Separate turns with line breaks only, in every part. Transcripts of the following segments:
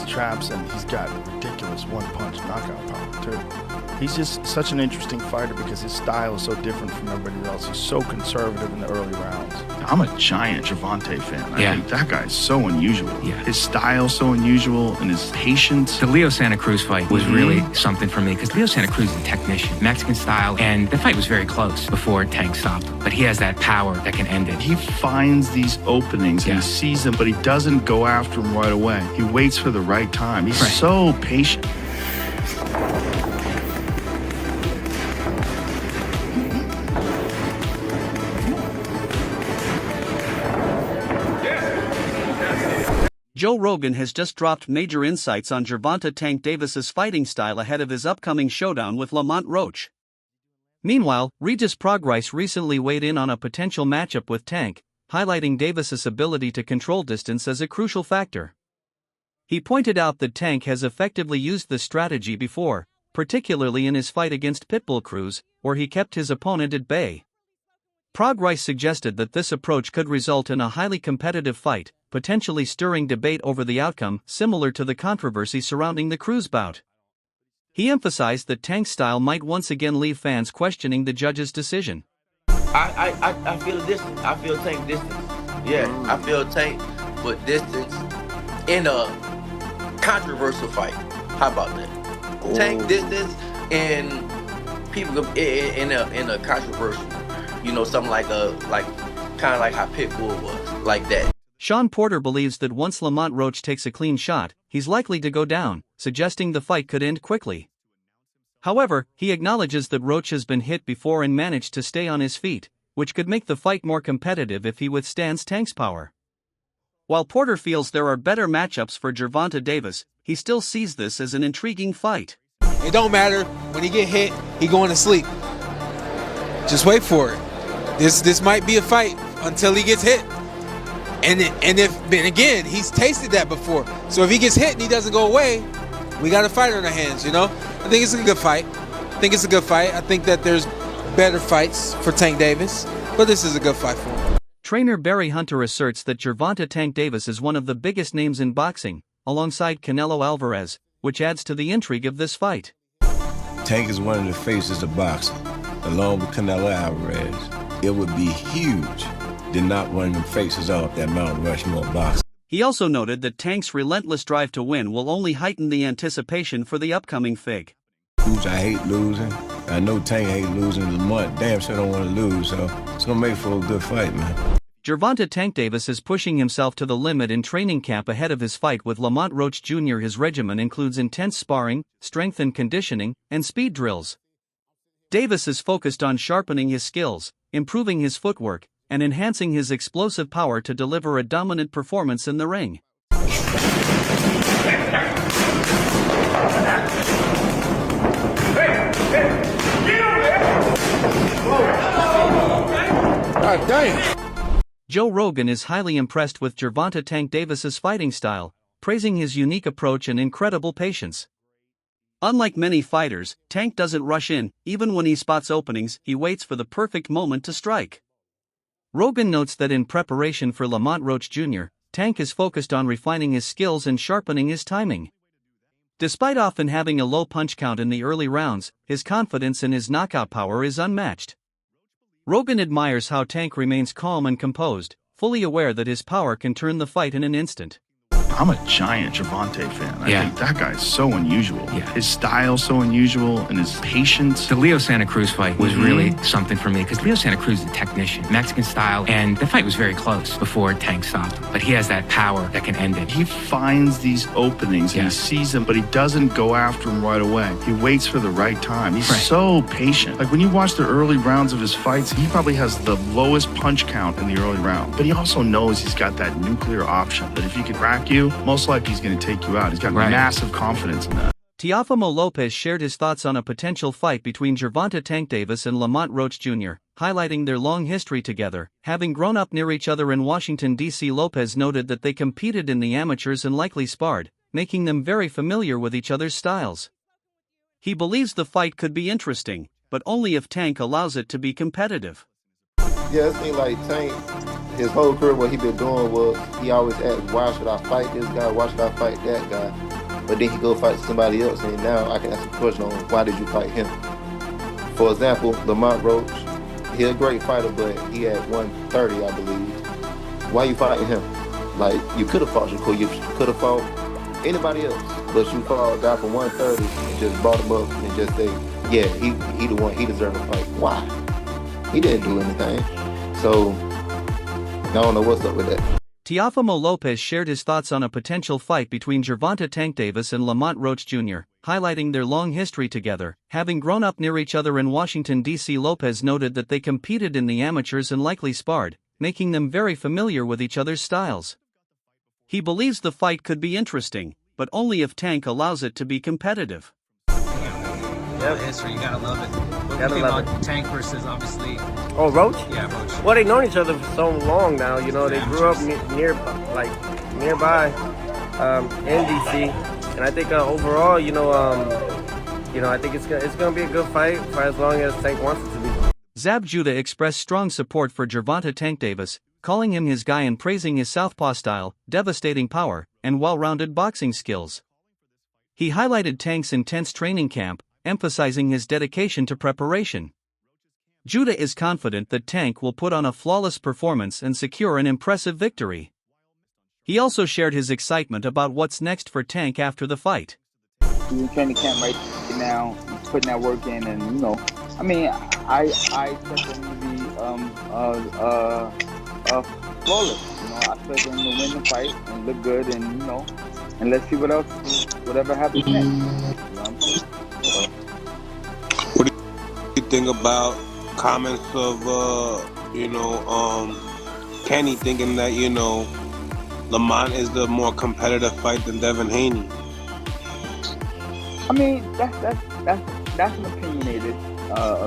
traps, and he's got ridiculous one-punch knockout power, too. He's just such an interesting fighter because his style is so different from everybody else. He's so conservative in the early rounds. I'm a giant Gervonta fan. I think that guy is so unusual. His style's so unusual, and his patience.
The Leo Santa Cruz fight was really something for me because Leo Santa Cruz is a technician, Mexican style, and the fight was very close before Tank stopped him. But he has that power that can end it.
He finds these openings and he sees them, but he doesn't go after them right away. He waits for the right time. He's so patient.
Joe Rogan has just dropped major insights on Gervonta "Tank" Davis's fighting style ahead of his upcoming showdown with Lamont Roach. Meanwhile, Regis Prograis recently weighed in on a potential matchup with Tank, highlighting Davis's ability to control distance as a crucial factor. He pointed out that Tank has effectively used this strategy before, particularly in his fight against Pitbull Cruz, where he kept his opponent at bay. Prograis suggested that this approach could result in a highly competitive fight, potentially stirring debate over the outcome, similar to the controversy surrounding the Cruz bout. He emphasized that Tank's style might once again leave fans questioning the judge's decision.
I feel distance. I feel Tank distance. Yeah, I feel Tank with distance in a controversial fight. How about that? Tank distance and people in a controversial. You know, something like kind of like how Pitbull was, like that.
Sean Porter believes that once Lamont Roach takes a clean shot, he's likely to go down, suggesting the fight could end quickly. However, he acknowledges that Roach has been hit before and managed to stay on his feet, which could make the fight more competitive if he withstands Tank's power. While Porter feels there are better matchups for Jervonta Davis, he still sees this as an intriguing fight.
It don't matter. When he get hit, he going to sleep. Just wait for it. This might be a fight until he gets hit. And again, he's tasted that before. So if he gets hit and he doesn't go away, we got a fight on our hands, you know? I think it's a good fight. I think that there's better fights for Tank Davis, but this is a good fight for him.
Trainer Barry Hunter asserts that Gervonta "Tank" Davis is one of the biggest names in boxing, alongside Canelo Alvarez, which adds to the intrigue of this fight.
Tank is one of the faces of boxing, along with Canelo Alvarez. It would be huge to knock one of them faces off that Mount Rushmore boxing.
He also noted that Tank's relentless drive to win will only heighten the anticipation for the upcoming FIG.
I hate losing. I know Tank hate losing. Lamont damn sure don't want to lose, so it's going to make for a good fight, man.
Gervonta "Tank" Davis is pushing himself to the limit in training camp ahead of his fight with Lamont Roach Jr. His regimen includes intense sparring, strength and conditioning, and speed drills. Davis is focused on sharpening his skills, improving his footwork, and enhancing his explosive power to deliver a dominant performance in the ring.
God damn!
Joe Rogan is highly impressed with Gervonta "Tank" Davis's fighting style, praising his unique approach and incredible patience. Unlike many fighters, Tank doesn't rush in. Even when he spots openings, he waits for the perfect moment to strike. Rogan notes that in preparation for Lamont Roach Jr., Tank is focused on refining his skills and sharpening his timing. Despite often having a low punch count in the early rounds, his confidence in his knockout power is unmatched. Rogan admires how Tank remains calm and composed, fully aware that his power can turn the fight in an instant.
I'm a giant Gervonta fan. I think that guy is so unusual. His style's so unusual, and his patience.
The Leo Santa Cruz fight was really something for me because Leo Santa Cruz is a technician, Mexican style, and the fight was very close before Tank stopped him. But he has that power that can end it.
He finds these openings and he sees them, but he doesn't go after them right away. He waits for the right time. He's so patient. Like when you watch the early rounds of his fights, he probably has the lowest punch count in the early round. But he also knows he's got that nuclear option that if he can rack you, most likely he's going to take you out. He's got massive confidence in that.
Teofimo Lopez shared his thoughts on a potential fight between Gervonta "Tank" Davis and Lamont Roach Jr., highlighting their long history together. Having grown up near each other in Washington, D.C., Lopez noted that they competed in the amateurs and likely sparred, making them very familiar with each other's styles. He believes the fight could be interesting, but only if Tank allows it to be competitive.
Yeah, it seems like Tank, his whole career, what he been doing was he always asked, why should I fight this guy? Why should I fight that guy? but then he go fight somebody else, and now I can ask a question on why did you fight him? For example, Lamont Roach, he a great fighter, but he at 130, I believe. Why you fighting him? Like, you could have fought Shakur, you could have fought anybody else, but you fought a guy from 130 and just brought him up and just say, yeah, he the one, he deserved to fight. Why? He didn't do anything. So, I don't know what's up with that.
Teofimo Lopez shared his thoughts on a potential fight between Gervonta Tank Davis and Lamont Roach Jr., highlighting their long history together. Having grown up near each other in Washington, D.C., Lopez noted that they competed in the amateurs and likely sparred, making them very familiar with each other's styles. He believes the fight could be interesting, but only if Tank allows it to be competitive.
Yeah, history, you gotta love it. What do you think about Tank versus, obviously?
Oh, Roach?
Yeah, Roach.
Well, they've known each other for so long now. You know, they grew up nearby in DC, and I think overall, I think it's gonna be a good fight for as long as Tank wants it to be.
Zab Judah expressed strong support for Gervonta Tank Davis, calling him his guy and praising his southpaw style, devastating power, and well-rounded boxing skills. He highlighted Tank's intense training camp, emphasizing his dedication to preparation. Judah is confident that Tank will put on a flawless performance and secure an impressive victory. He also shared his excitement about what's next for Tank after the fight.
He's in training camp right now, he's putting that work in, and I expect him to be flawless. I expect him to win the fight and look good, and let's see whatever happens next.
What do you think about comments of Kenny thinking that Lamont is the more competitive fight than Devin Haney?
That's an opinionated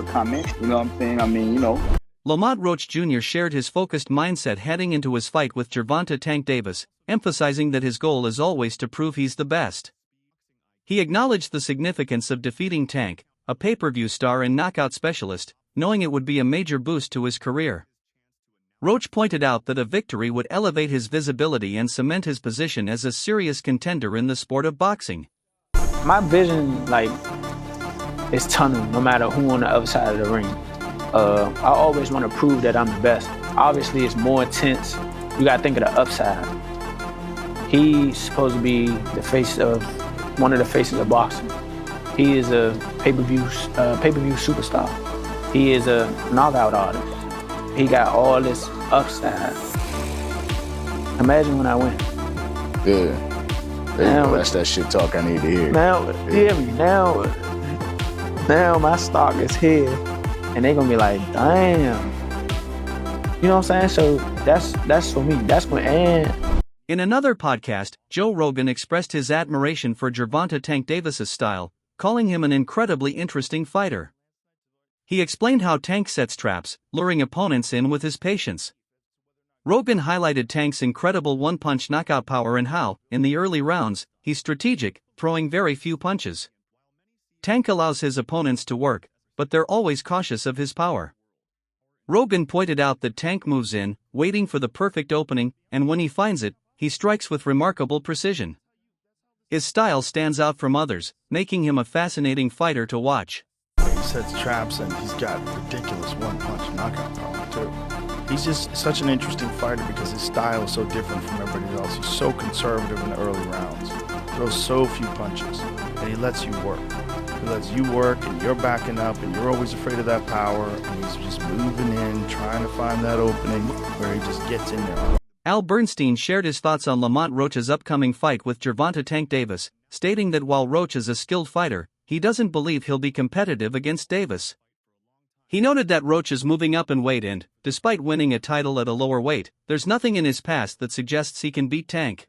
comment. You know what I'm saying?
Lamont Roach Jr. shared his focused mindset heading into his fight with Gervonta Tank Davis, emphasizing that his goal is always to prove he's the best. He acknowledged the significance of defeating Tank, a pay-per-view star and knockout specialist, knowing it would be a major boost to his career. Roach pointed out that a victory would elevate his visibility and cement his position as a serious contender in the sport of boxing.
My vision, is tunnel, no matter who on the other side of the ring. I always want to prove that I'm the best. Obviously, it's more intense. You got to think of the upside. He's supposed to be one of the faces of boxing. He is a pay-per-view superstar. He is a knockout artist. He got all this upside. Imagine when I win.
Yeah. That's that shit talk I need to hear.
Now, hear me. Now my stock is here, and they gonna be like, damn. You know what I'm saying? So that's for me. That's going to end.
In another podcast, Joe Rogan expressed his admiration for Gervonta Tank Davis's style, calling him an incredibly interesting fighter. He explained how Tank sets traps, luring opponents in with his patience. Rogan highlighted Tank's incredible one-punch knockout power and how, in the early rounds, he's strategic, throwing very few punches. Tank allows his opponents to work, but they're always cautious of his power. Rogan pointed out that Tank moves in, waiting for the perfect opening, and when he finds it, he strikes with remarkable precision. His style stands out from others, making him a fascinating fighter to watch.
He sets traps and he's got ridiculous one-punch knockout power, too. He's just such an interesting fighter because his style is so different from everybody else. He's so conservative in the early rounds, throws so few punches, and he lets you work. He lets you work, and you're backing up, and you're always afraid of that power, and he's just moving in, trying to find that opening where he just gets in there.
Al Bernstein shared his thoughts on Lamont Roach's upcoming fight with Gervonta Tank Davis, stating that while Roach is a skilled fighter, he doesn't believe he'll be competitive against Davis. He noted that Roach is moving up in weight and, despite winning a title at a lower weight, there's nothing in his past that suggests he can beat Tank.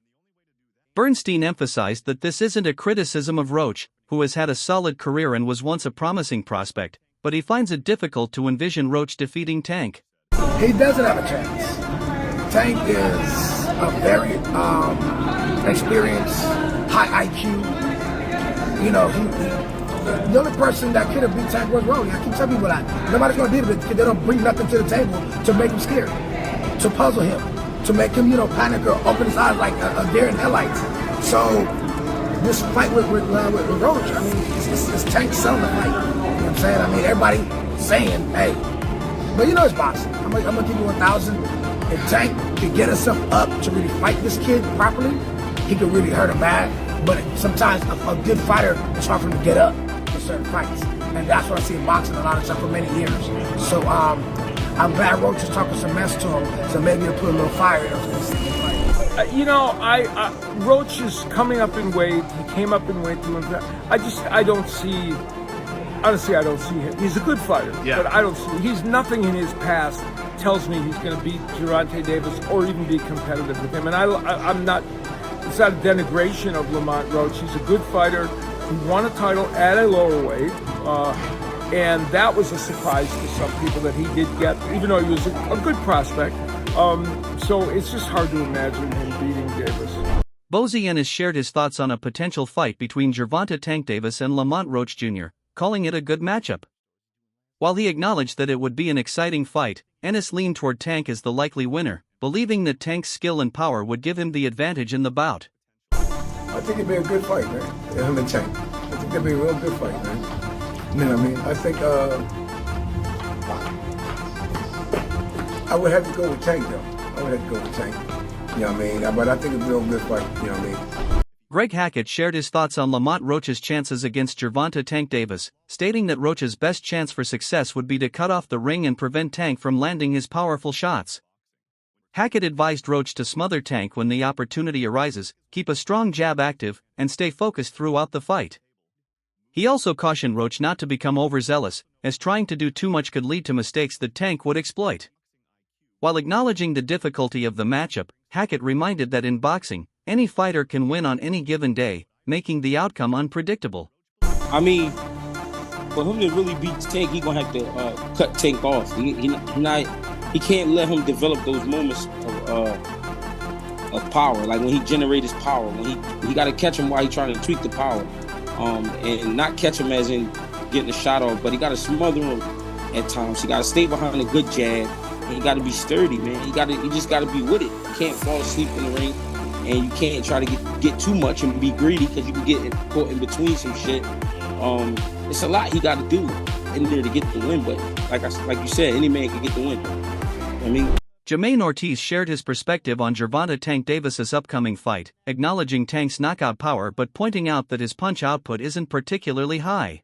Bernstein emphasized that this isn't a criticism of Roach, who has had a solid career and was once a promising prospect, but he finds it difficult to envision Roach defeating Tank.
He doesn't have a chance. Tank is a very experienced, high IQ. The only person that could have beat Tank was Rogan. I keep telling people that. Nobody's going to beat him because they don't bring nothing to the table to make him scared, to puzzle him, to make him, panic or open his eyes like a deer in headlights. So this fight with Roach, I mean, it's Tank selling the fight. You know what I'm saying? I mean, everybody saying, hey, but you know it's boxing. I'm gonna give you 1,000. If Tank can get himself up to really fight this kid properly, he can really hurt him bad. But sometimes a good fighter, it's hard for him to get up for certain fights. And that's what I see in boxing a lot of time for many years. So I'm glad Roach is talking some mess to him, so maybe he'll put a little fire in him.
You know, Roach is coming up in weight. He came up in weight to him. I don't see, honestly, I don't see him. He's a good fighter, but I don't see, he's nothing in his past tells me he's going to beat Jervonta Davis or even be competitive with him. And I'm not, it's not a denigration of Lamont Roach. He's a good fighter. He won a title at a lower weight. And that was a surprise to some people that he did get, even though he was a good prospect. So it's just hard to imagine him beating Davis.
Bozy Ennis shared his thoughts on a potential fight between Gervonta Tank Davis and Lamont Roach Jr., calling it a good matchup. While he acknowledged that it would be an exciting fight, Ennis leaned toward Tank as the likely winner, believing that Tank's skill and power would give him the advantage in the bout.
I think it'd be a good fight, man. Him and Tank. I think it'd be a real good fight, man. You know what I mean? I think I would have to go with Tank, though. I would have to go with Tank. You know what I mean? But I think it's a real good fight. You know what I mean?
Greg Hackett shared his thoughts on Lamont Roach's chances against Gervonta Tank Davis, stating that Roach's best chance for success would be to cut off the ring and prevent Tank from landing his powerful shots. Hackett advised Roach to smother Tank when the opportunity arises, keep a strong jab active, and stay focused throughout the fight. He also cautioned Roach not to become overzealous, as trying to do too much could lead to mistakes that Tank would exploit. While acknowledging the difficulty of the matchup, Hackett reminded that in boxing, any fighter can win on any given day, making the outcome unpredictable.
I mean, for him to really beat Tank, he's going to have to cut Tank off. He can't let him develop those moments of power, like when he generates his power. When he got to catch him while he's trying to tweak the power. And not catch him as in getting a shot off, but he got to smother him at times. He got to stay behind a good jab. And he got to be sturdy, man. You just got to be with it. You can't fall asleep in the ring, and you can't try to get too much and be greedy because you can get caught in between some shit. It's a lot he got to do in there to get the win, but like you said, any man can get the win. I mean,
Jermaine Ortiz shared his perspective on Gervonta Tank Davis's upcoming fight, acknowledging Tank's knockout power but pointing out that his punch output isn't particularly high.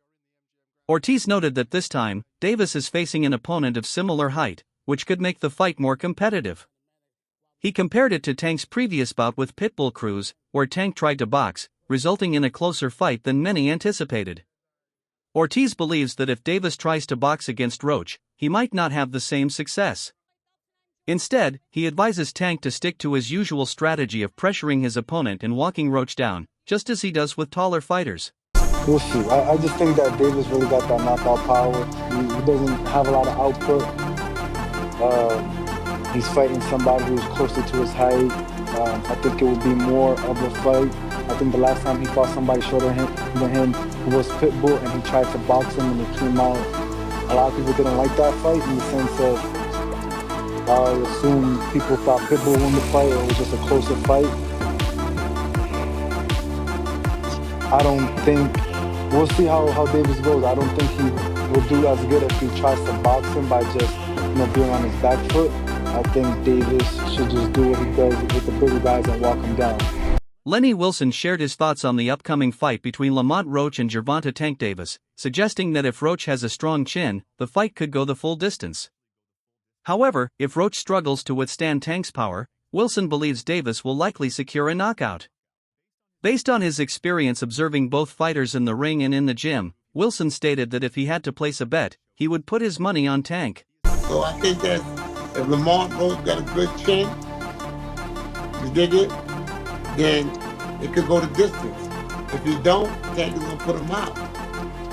Ortiz noted that this time, Davis is facing an opponent of similar height, which could make the fight more competitive. He compared it to Tank's previous bout with Pitbull Cruz, where Tank tried to box, resulting in a closer fight than many anticipated. Ortiz believes that if Davis tries to box against Roach, he might not have the same success. Instead, he advises Tank to stick to his usual strategy of pressuring his opponent and walking Roach down, just as he does with taller fighters.
We'll see. I just think that Davis really got that knockout power. He doesn't have a lot of output. He's fighting somebody who's closer to his height. I think it would be more of a fight. I think the last time he fought somebody shorter than him was Pitbull, and he tried to box him and it came out. A lot of people didn't like that fight in the sense of I assume people thought Pitbull won the fight or it was just a closer fight. I don't think, we'll see how Davis goes. I don't think he will do as good if he tries to box him by just being on his back foot. I think Davis should just do what he does with the bigger guys and walk him down.
Lenny Wilson shared his thoughts on the upcoming fight between Lamont Roach and Gervonta Tank Davis, suggesting that if Roach has a strong chin, the fight could go the full distance. However, if Roach struggles to withstand Tank's power, Wilson believes Davis will likely secure a knockout. Based on his experience observing both fighters in the ring and in the gym, Wilson stated that if he had to place a bet, he would put his money on Tank.
So I think that if Lamont Roach got a good chin, you dig it, then it could go the distance. If he don't, Tank is gonna put him out.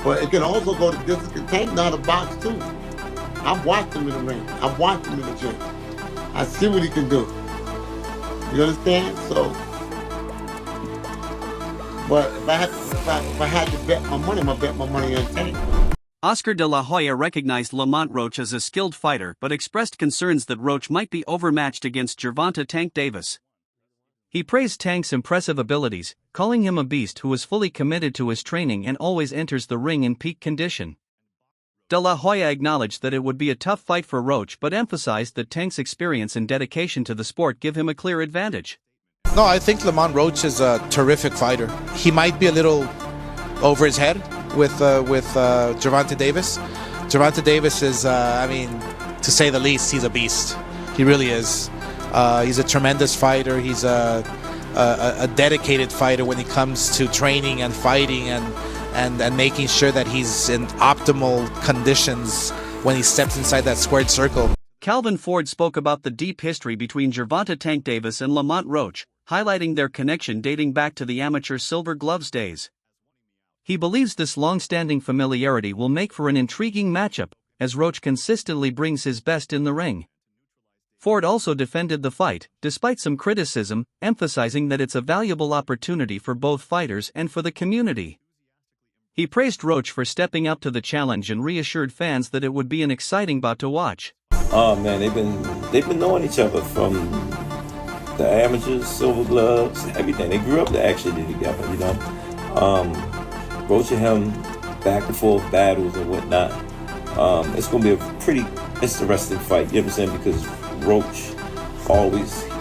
But it can also go the distance because Tank know how to box too. I've watched him in the ring. I've watched him in the gym. I see what he can do. You understand? So, but if I had to bet my money, I'm gonna bet my money on Tank.
Oscar de la Hoya recognized Lamont Roach as a skilled fighter but expressed concerns that Roach might be overmatched against Gervonta Tank Davis. He praised Tank's impressive abilities, calling him a beast who is fully committed to his training and always enters the ring in peak condition. De La Hoya acknowledged that it would be a tough fight for Roach but emphasized that Tank's experience and dedication to the sport give him a clear advantage.
No, I think Lamont Roach is a terrific fighter. He might be a little over his head with Gervonta Davis. Gervonta Davis is, to say the least, he's a beast. He really is. He's a tremendous fighter. He's a dedicated fighter when it comes to training and fighting and making sure that he's in optimal conditions when he steps inside that squared circle.
Calvin Ford spoke about the deep history between Gervonta Tank Davis and Lamont Roach, highlighting their connection dating back to the amateur Silver Gloves days. He believes this long-standing familiarity will make for an intriguing matchup, as Roach consistently brings his best in the ring. Ford also defended the fight, despite some criticism, emphasizing that it's a valuable opportunity for both fighters and for the community. He praised Roach for stepping up to the challenge and reassured fans that it would be an exciting bout to watch.
Oh man, they've been knowing each other from the amateurs, Silver Gloves, everything. They grew up actually together, you know. Roach and him back and forth battles and whatnot. It's gonna be a pretty interesting fight, you know what I'm saying? Because Roach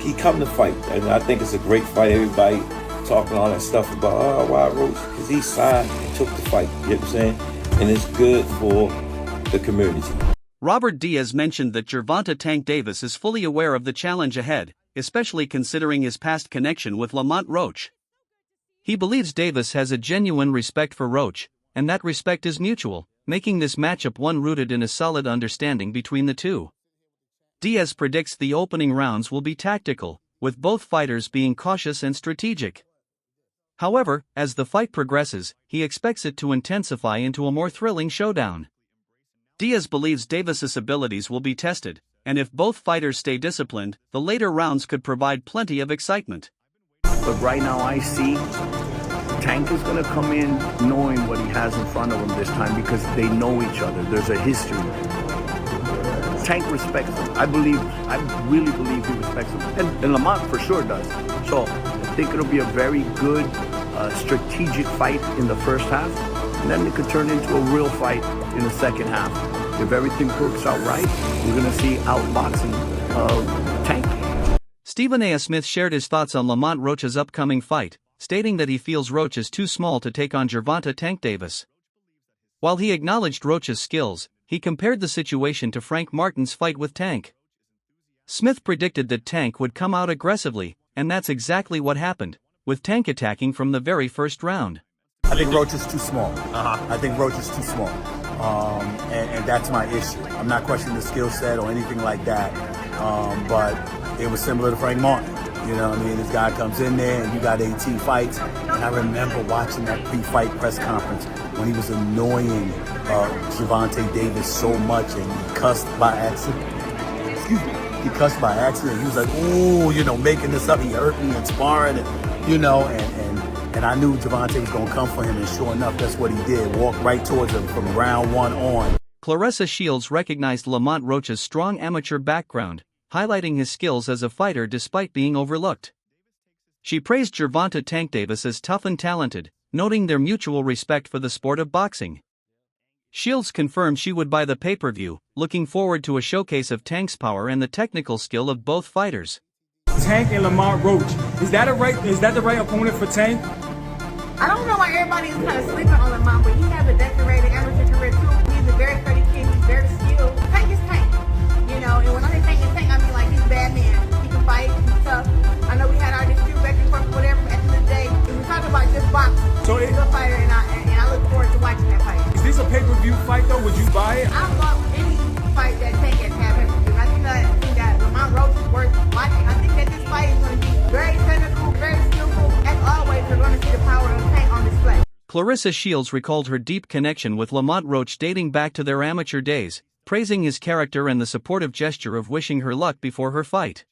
he come to fight, and I think it's a great fight. Everybody talking all that stuff about why Roach, because he signed and took the fight, you know what I'm saying? And it's good for the community.
Robert Diaz mentioned that Gervonta Tank Davis is fully aware of the challenge ahead, especially considering his past connection with Lamont Roach. He believes Davis has a genuine respect for Roach, and that respect is mutual, making this matchup one rooted in a solid understanding between the two. Diaz predicts the opening rounds will be tactical, with both fighters being cautious and strategic. However, as the fight progresses, he expects it to intensify into a more thrilling showdown. Diaz believes Davis's abilities will be tested, and if both fighters stay disciplined, the later rounds could provide plenty of excitement.
But right now I see Tank is going to come in knowing what he has in front of him this time because they know each other. There's a history. Tank respects him. I really believe he respects him. And Lamont for sure does. So I think it'll be a very good strategic fight in the first half. And then it could turn into a real fight in the second half. If everything works out right, we're going to see outboxing of Tank.
Stephen A. Smith shared his thoughts on Lamont Roach's upcoming fight, stating that he feels Roach is too small to take on Gervonta Tank Davis. While he acknowledged Roach's skills, he compared the situation to Frank Martin's fight with Tank. Smith predicted that Tank would come out aggressively, and that's exactly what happened, with Tank attacking from the very first round.
I think Roach is too small. I think Roach is too small. And that's my issue. I'm not questioning the skill set or anything like that. But it was similar to Frank Martin. You know what I mean? This guy comes in there and you got 18 fights. And I remember watching that pre-fight press conference when he was annoying Gervonta Davis so much and he cussed by accident. Excuse me. He cussed by accident. He was like, ooh, making this up. He hurt me and sparring, and I knew Gervonta was going to come for him, and sure enough, that's what he did. Walked right towards him from round one on.
Clarissa Shields recognized Lamont Roach's strong amateur background, highlighting his skills as a fighter despite being overlooked. She praised Gervonta Tank Davis as tough and talented, noting their mutual respect for the sport of boxing. Shields confirmed she would buy the pay-per-view, looking forward to a showcase of Tank's power and the technical skill of both fighters.
Tank and Lamont Roach. Is that the right opponent for Tank?
I don't know why everybody is kind of sleeping on Lamont, but he has a decorated amateur career too. He's a very sturdy kid. He's very skilled. Tank is Tank, And when I say Tank is Tank, I mean like he's a bad man. He can fight. He's tough. I know we had our dispute back and forth, whatever. But at the end of the day, we talk about just boxing.
So
he's a good fighter, and I look forward to watching that fight.
Is this a pay-per-view fight though? Would you buy it?
I'll watch any fight that Tank has had pay-per-view. I think that Lamont Roach is worth watching. I think that this fight is going to be very technical, very skillful. As always, we're going to see the power of Tank on display.
Clarissa Shields recalled her deep connection with Lamont Roach dating back to their amateur days, praising his character and the supportive gesture of wishing her luck before her fight.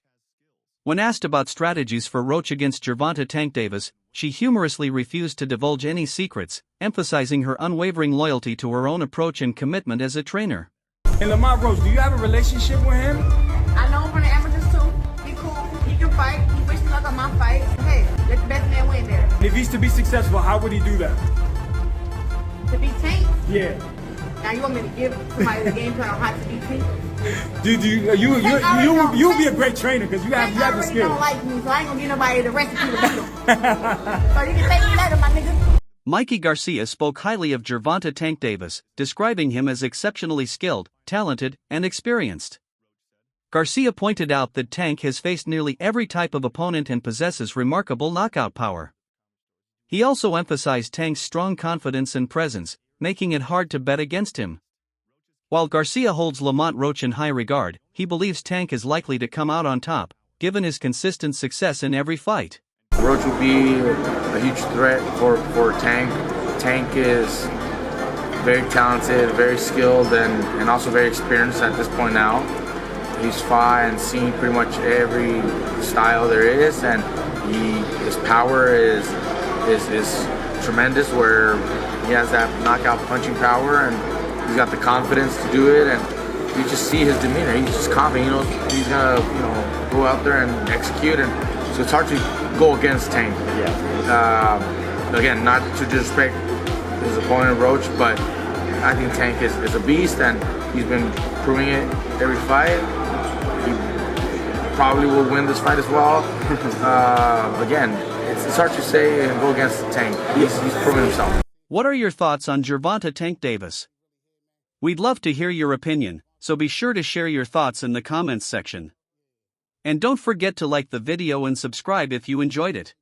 When asked about strategies for Roach against Gervonta Tank Davis, she humorously refused to divulge any secrets, emphasizing her unwavering loyalty to her own approach and commitment as a trainer.
And Lamont Roach, do you have a relationship with him?
I know him from the amateurs too. He's cool. He can fight. He wished me luck on my fight.
If he's to be successful, how would he do that?
To be Tank?
Yeah.
Now you want me to give somebody the game plan on how to be Tank?
Dude, you'll be a great trainer because you have the skill.
Don't like me, so I ain't gonna give nobody the recipe to battle. So you can take me later, my nigga.
Mikey Garcia spoke highly of Gervonta Tank Davis, describing him as exceptionally skilled, talented, and experienced. Garcia pointed out that Tank has faced nearly every type of opponent and possesses remarkable knockout power. He also emphasized Tank's strong confidence and presence, making it hard to bet against him. While Garcia holds Lamont Roach in high regard, he believes Tank is likely to come out on top, given his consistent success in every fight.
Roach will be a huge threat for Tank. Tank is very talented, very skilled, and also very experienced at this point now. He's fought and seen pretty much every style there is, and his power is tremendous, where he has that knockout punching power, and he's got the confidence to do it, and you just see his demeanor. He's just confident. He's gonna go out there and execute, and so it's hard to go against Tank. Again, not to disrespect his opponent Roach, but I think Tank is a beast, and he's been proving it every fight. He probably will win this fight as well. Again, it's hard to say and go against Tank. He's proven himself.
What are your thoughts on Gervonta Tank Davis? We'd love to hear your opinion, so be sure to share your thoughts in the comments section. And don't forget to like the video and subscribe if you enjoyed it.